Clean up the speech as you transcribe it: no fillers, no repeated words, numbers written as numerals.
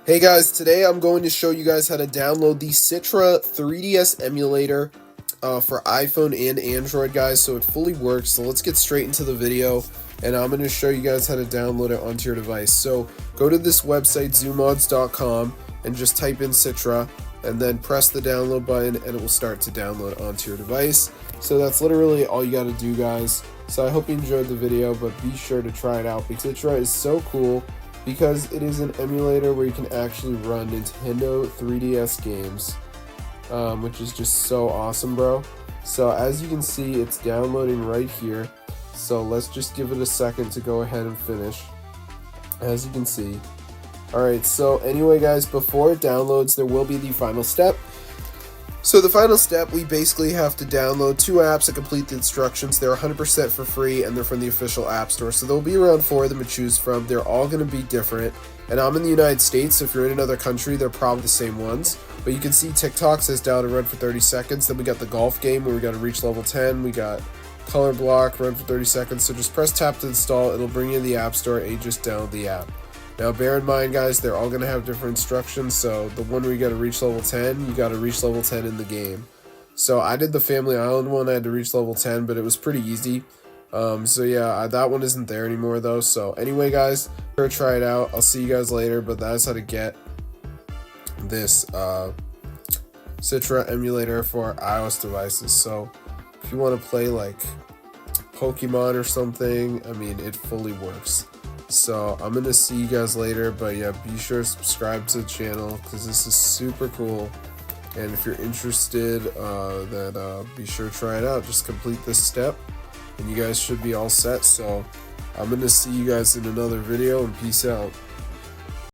Hey guys, today I'm going to show you guys how to download the Citra 3DS emulator for iPhone and Android, guys, so it fully works. So let's get straight into the video, and I'm going to show you guys how to download it onto your device. So go to this website, zoomods.com, and just type in Citra, and then press the download button, and it will start to download onto your device. So that's literally all you got to do, guys. So I hope you enjoyed the video, but be sure to try it out because Citra is so cool, because it is an emulator where you can actually run Nintendo 3DS games, which is just so awesome, bro. So as you can see, it's downloading right here. So let's just give it a second to go ahead and finish, as you can see. Alright, so anyway guys, before it downloads, there will be the final step. So the final step, we basically have to download 2 apps and complete the instructions. They're 100% for free, and they're from the official app store. So there'll be around 4 of them to choose from. They're all going to be different. And I'm in the United States, so if you're in another country, they're probably the same ones. But you can see TikTok says down and run for 30 seconds. Then we got the golf game where we got to reach level 10. We got color block, run for 30 seconds. So just press tap to install. It'll bring you to the app store, and you just download the app. Now bear in mind, guys, they're all going to have different instructions. So the one where you got to reach level 10, you got to reach level 10 in the game. So I did the Family Island one. I had to reach level 10, but it was pretty easy. So yeah, that one isn't there anymore though. So anyway, guys, go try it out. I'll see you guys later, but that's how to get this Citra emulator for iOS devices. So if you want to play like Pokémon or something, I mean, it fully works. So I'm gonna see you guys later, but yeah, be sure to subscribe to the channel because this is super cool. And if you're interested, then be sure to try it out. Just complete this step, and you guys should be all set. So I'm gonna see you guys in another video, and peace out.